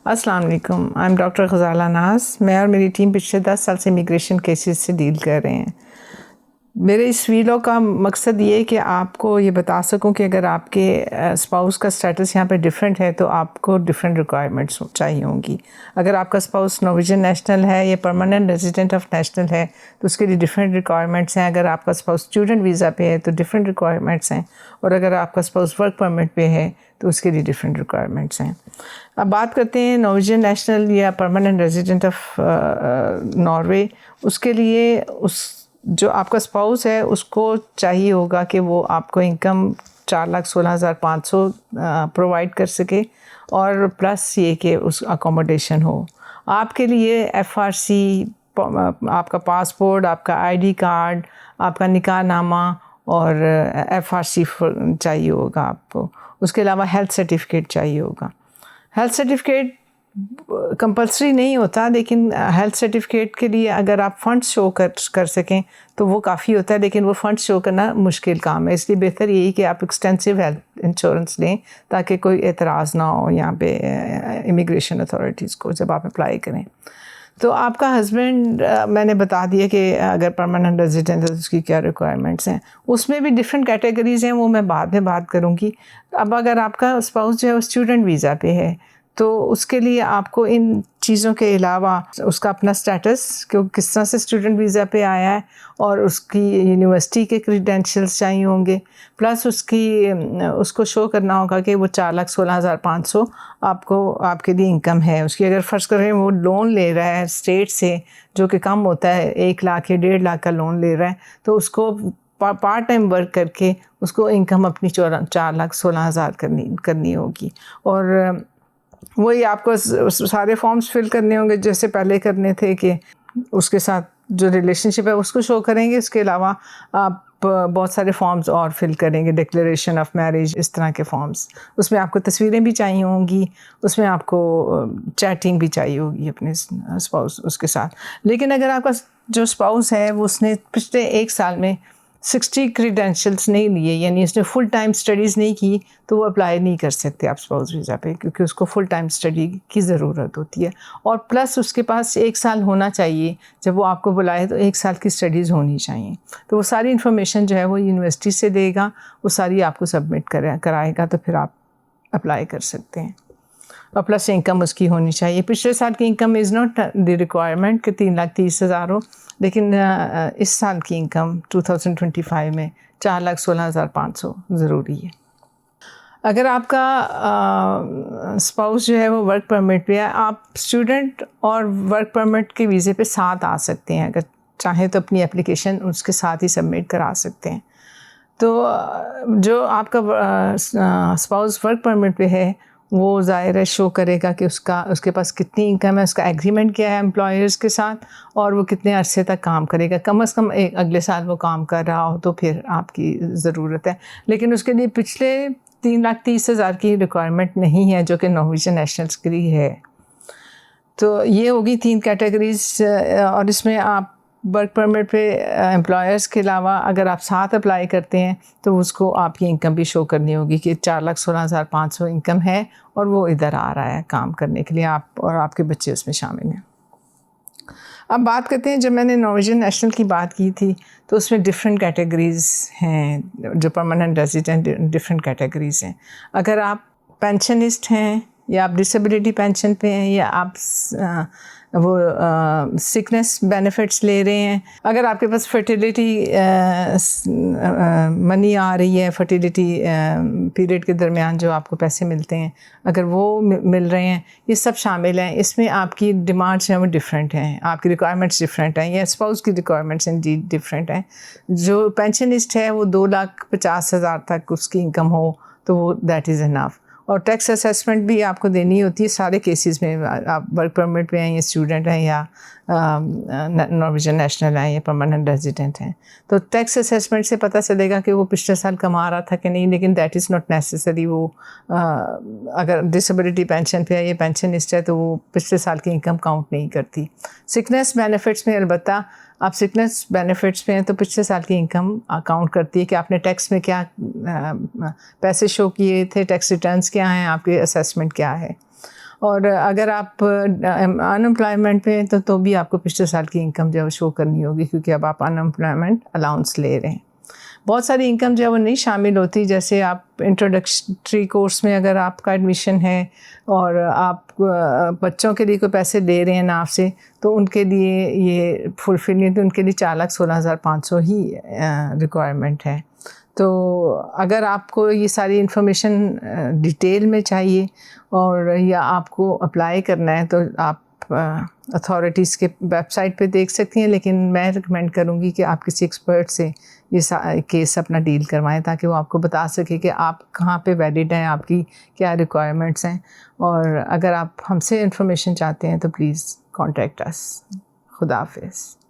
अस्सलाम वालेकुम। I am doctor Ghazala नाज़। मैं और मेरी टीम पिछले 10 साल से इमिग्रेशन केसेस से डील कर रहे हैं। मेरे इस वीडियो का मकसद ये है कि आपको ये बता सकूं कि अगर आपके स्पाउस का स्टेटस यहाँ पे डिफरेंट है तो आपको डिफरेंट रिक्वायरमेंट्स चाहिए होंगी। अगर आपका स्पाउस नॉर्वेजियन नेशनल है या परमानेंट रेजिडेंट ऑफ नेशनल है तो उसके लिए डिफरेंट रिक्वायरमेंट्स हैं। अगर आपका स्पाउस स्टूडेंट वीज़ा पे है तो डिफरेंट रिक्वायरमेंट्स हैं, और अगर आपका स्पाउस वर्क परमिट पे है तो उसके लिए डिफरेंट रिक्वायरमेंट्स हैं। अब बात करते हैं नॉर्वेजियन नेशनल या परमानेंट रेजिडेंट ऑफ नॉर्वे। उसके लिए जो आपका स्पाउस है उसको चाहिए होगा कि वो आपको इनकम 4,16,500 प्रोवाइड कर सके, और प्लस ये कि उस अकोमोडेशन हो। आपके लिए FRC, आपका पासपोर्ट, आपका ID कार्ड, आपका निकाहनामा और FRC चाहिए होगा आपको। उसके अलावा हेल्थ सर्टिफिकेट चाहिए होगा। हेल्थ सर्टिफिकेट कंपल्सरी नहीं होता, लेकिन हेल्थ सर्टिफिकेट के लिए अगर आप फ़ंड्स शो कर सकें तो वो काफ़ी होता है, लेकिन वो फ़ंड्स शो करना मुश्किल काम है। इसलिए बेहतर यही कि आप एक्सटेंसिव हेल्थ इंश्योरेंस लें ताकि कोई एतराज़ ना हो यहाँ पे इमिग्रेशन अथॉरिटीज़ को जब आप अप्लाई करें। तो आपका हस्बैंड, मैंने बता दिया कि अगर परमानेंट रेजिडेंट है तो उसकी क्या रिक्वायरमेंट्स हैं। उसमें भी डिफरेंट कैटेगरीज़ हैं, वो मैं बाद में बात करूँगी। अब अगर आपका स्पाउस जो है वो स्टूडेंट वीज़ा पे है तो उसके लिए आपको इन चीज़ों के अलावा उसका अपना स्टेटस, क्योंकि किस तरह से स्टूडेंट वीज़ा पे आया है, और उसकी यूनिवर्सिटी के क्रीडेंशियल्स चाहिए होंगे, प्लस उसको शो करना होगा कि वो 4,16,500 आपके लिए इनकम है उसकी। अगर फ़र्ज़ करें वो लोन ले रहा है स्टेट से, जो कि कम होता है, 1 लाख या 1.5 लाख का लोन ले रहा है, तो उसको पार्ट टाइम वर्क करके उसको इनकम अपनी 4,16,000 करनी होगी। और वही आपको सारे फॉर्म्स फिल करने होंगे जैसे पहले करने थे, कि उसके साथ जो रिलेशनशिप है उसको शो करेंगे। इसके अलावा आप बहुत सारे फॉर्म्स और फिल करेंगे, डिक्लेरेशन ऑफ मैरिज, इस तरह के फॉर्म्स। उसमें आपको तस्वीरें भी चाहिए होंगी, उसमें आपको चैटिंग भी चाहिए होगी अपने स्पाउस उसके साथ। लेकिन अगर आपका जो स्पाउस है वो उसने पिछले 1 साल में 60 क्रीडेंशियल्स नहीं लिए, यानी उसने फुल टाइम स्टडीज़ नहीं की, तो वो अप्लाई नहीं कर सकते आप स्पाउस वीज़ा पे, क्योंकि उसको फुल टाइम स्टडी की ज़रूरत होती है। और प्लस उसके पास 1 साल होना चाहिए, जब वो आपको बुलाए तो 1 साल की स्टडीज़ होनी चाहिए। तो वो सारी इन्फॉर्मेशन जो है वो यूनिवर्सिटी से देगा, वो सारी आपको सबमिट कराएगा, तो फिर आप अप्लाई कर सकते हैं। और प्लस इनकम उसकी होनी चाहिए। पिछले साल की income is not the requirement कि 3,30,000 हो, लेकिन इस साल की इनकम 2025 में 4,16,500 ज़रूरी है। अगर आपका स्पाउस जो है वो वर्क परमिट पे है, आप स्टूडेंट और वर्क परमिट के वीज़े पे साथ आ सकते हैं। अगर चाहें तो अपनी एप्लीकेशन उसके साथ ही सबमिट करा सकते हैं। तो जो आपका स्पाउस वर्क परमिट पे है वो ज़ाहिर है शो करेगा कि उसके पास कितनी इनकम है, उसका एग्रीमेंट क्या है एम्प्लॉयर्स के साथ, और वो कितने अरसे तक काम करेगा। कम से कम अगले साल वो काम कर रहा हो तो फिर आपकी ज़रूरत है। लेकिन उसके लिए पिछले 3,30,000 की रिक्वायरमेंट नहीं है, जो कि नॉर्वेजियन नेशनल्स के लिए है। तो ये होगी 3 कैटेगरीज। और इसमें आप वर्क परमिट पे एम्प्लॉयर्स के अलावा अगर आप साथ अप्लाई करते हैं तो उसको आपकी इनकम भी शो करनी होगी कि 4,16,500 इनकम है, और वो इधर आ रहा है काम करने के लिए, आप और आपके बच्चे उसमें शामिल हैं। अब बात करते हैं, जब मैंने नॉर्वेजियन नेशनल की बात की थी तो उसमें डिफरेंट कैटेगरीज़ हैं। जो परमानेंट रेजिडेंट डिफरेंट कैटेगरीज़ हैं। अगर आप पेंशनिस्ट हैं, या आप डिसेबिलिटी पेंशन पे हैं, या आप सिकनेस बेनिफिट्स ले रहे हैं, अगर आपके पास फर्टिलिटी मनी आ रही है, फर्टिलिटी पीरियड के दरमियान जो आपको पैसे मिलते हैं, अगर वो मिल रहे हैं, ये सब शामिल हैं। इसमें आपकी डिमांड्स हैं वो डिफरेंट हैं, आपकी रिक्वायरमेंट्स डिफरेंट हैं, या स्पाउस की रिक्वायरमेंट्स इंडीड डिफरेंट हैं। जो पेंशनिस्ट है वो 2,50,000 तक उसकी इनकम हो तो वो दैट इज़ इनफ। और टैक्स असेसमेंट भी आपको देनी होती है सारे केसेस में। आप वर्क परमिट पे हैं, या स्टूडेंट हैं, या नॉर्वेजियन नेशनल हैं, या परमानेंट रेजिडेंट हैं, तो टैक्स असेसमेंट से पता चलेगा कि वो पिछले साल कमा रहा था कि नहीं। लेकिन दैट इज़ नॉट नेसेसरी। वो अगर डिसेबिलिटी पेंशन पे है या पेंशनिस्ट है तो वो पिछले साल की इनकम काउंट नहीं करती। सिकनेस बेनिफिट्स में अलबत्ता आप सिकनेस बेनिफिट्स पे हैं तो पिछले साल की इनकम काउंट करती है कि आपने टैक्स में क्या पैसे शो किए थे, टैक्स रिटर्न्स क्या हैं, आपके असेसमेंट क्या है। और अगर आप अनएम्प्लॉयमेंट में तो भी आपको पिछले साल की इनकम जो है वो शो करनी होगी, क्योंकि अब आप अनएम्प्लॉयमेंट अलाउंस ले रहे हैं। बहुत सारी इनकम जो है वो नहीं शामिल होती, जैसे आप इंट्रोडक्टरी कोर्स में अगर आपका एडमिशन है और आप बच्चों के लिए कोई पैसे दे रहे हैं नाफ से, तो उनके लिए ये फुलफिल नहीं, तो उनके लिए 4,16,500 ही रिक्वायरमेंट है। तो अगर आपको ये सारी इन्फॉर्मेशन डिटेल में चाहिए और या आपको अप्लाई करना है, तो आप अथॉरिटीज़ के वेबसाइट पे देख सकती हैं, लेकिन मैं रिकमेंड करूँगी कि आप किसी एक्सपर्ट से ये केस अपना डील करवाएं, ताकि वो आपको बता सके कि आप कहाँ पे वैलिड हैं, आपकी क्या रिक्वायरमेंट्स हैं। और अगर आप हमसे इन्फॉर्मेशन चाहते हैं तो प्लीज़ कॉन्टैक्ट अस। खुदा हाफिज़।